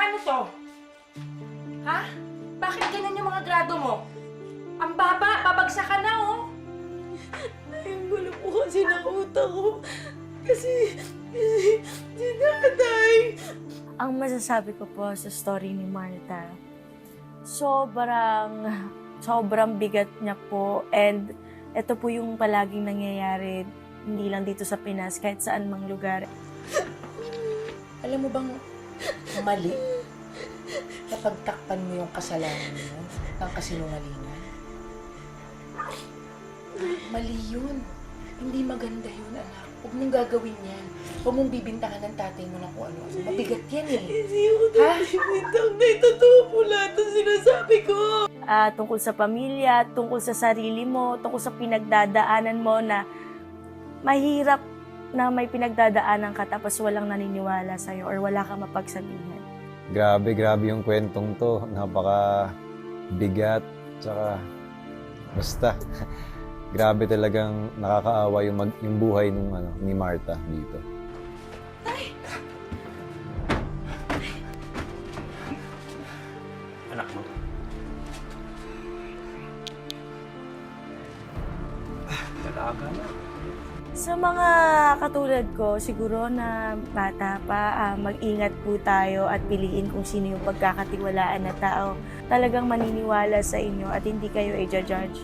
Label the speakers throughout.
Speaker 1: Paano to? Ha? Bakit ganun yung mga grado mo? Ang baba, babagsak ka na, oh.
Speaker 2: Yung gulo po kasi ng utak ko. Kasi si Tatay.
Speaker 3: Ang masasabi ko po sa story ni Martha, sobrang bigat niya po, and ito po yung palaging nangyayari, hindi lang dito sa Pinas, kahit saan mang lugar.
Speaker 1: Alam mo bang mali? Napagtakpan mo yung kasalanan mo ng kasinungalingan? Mali yun. Hindi maganda yun, anak. Huwag mong gagawin yan. Huwag mong bibintangan ng tatay mo ng kung ano-ano. Mabigat yan eh.
Speaker 2: Hindi ako
Speaker 1: Ha?
Speaker 2: bibintang na totoo po lahat ng sinasabi ko.
Speaker 3: Tungkol sa pamilya, tungkol sa sarili mo, tungkol sa pinagdadaanan mo na mahirap na may pinagdadaanan ka tapos walang naniniwala sa'yo or wala kang mapagsabihan.
Speaker 4: Grabe yung kwentong to. Napaka bigat. Tsaka, basta, grabe talagang nakakaawa yung buhay ni Martha dito.
Speaker 5: Anak mo. Dalaga na.
Speaker 3: Sa mga katulad ko, siguro na bata pa, mag-ingat po tayo at piliin kung sino yung pagkakatiwalaan na tao. Talagang maniniwala sa inyo at hindi kayo i-judge.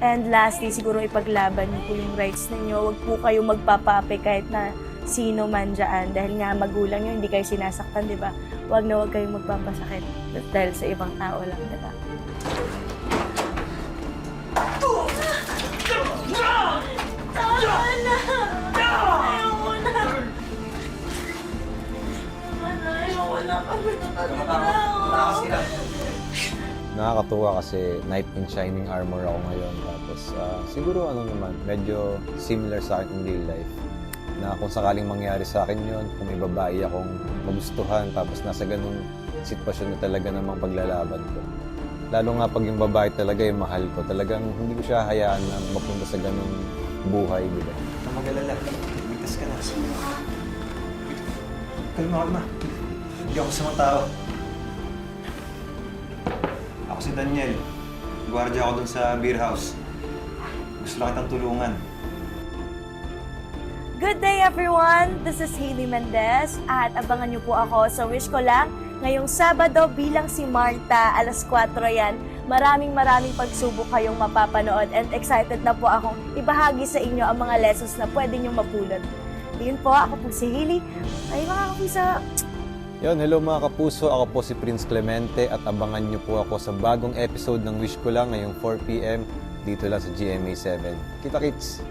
Speaker 3: And lastly, siguro ipaglaban niyo po yung rights ninyo. Huwag po kayo magpapaapi kahit na sino man dyan. Dahil nga magulang nyo, hindi kayo sinasaktan, di ba? Huwag na huwag kayong magpapasakit dahil sa ibang tao lang, di ba?
Speaker 4: Nakakatuwa kasi knight in shining armor ako ngayon. Tapos siguro medyo similar sa akin in real life. Na kung sakaling mangyari sa akin yon, kung may babae akong magustuhan, tapos nasa ganung sitwasyon na talaga namang paglalaban ko. Lalo nga pag yung babae talaga yung mahal ko, talagang hindi ko siya hayaan na mapunta sa ganung buhay, di ba?
Speaker 5: Huwag kang mag-alala. Ligtas ka na. Kalma. Hindi ako sa tao. Ako si Daniel. Gwardiya ako dun sa beer house. Gusto lang kitang tulungan.
Speaker 3: Good day everyone! This is Hailey Mendez at abangan niyo po ako sa Wish Ko Lang ngayong Sabado bilang si Martha, alas 4 yan. Maraming pagsubok kayong mapapanood and excited na po akong ibahagi sa inyo ang mga lessons na pwede niyong mapulot. Yun po, ako po si Hailey. Ay mga kapuso!
Speaker 4: Yon, hello mga kapuso, ako po si Prince Clemente at abangan niyo po ako sa bagong episode ng Wish Ko Lang ngayong 4 PM dito lang sa GMA7. Kita-kits!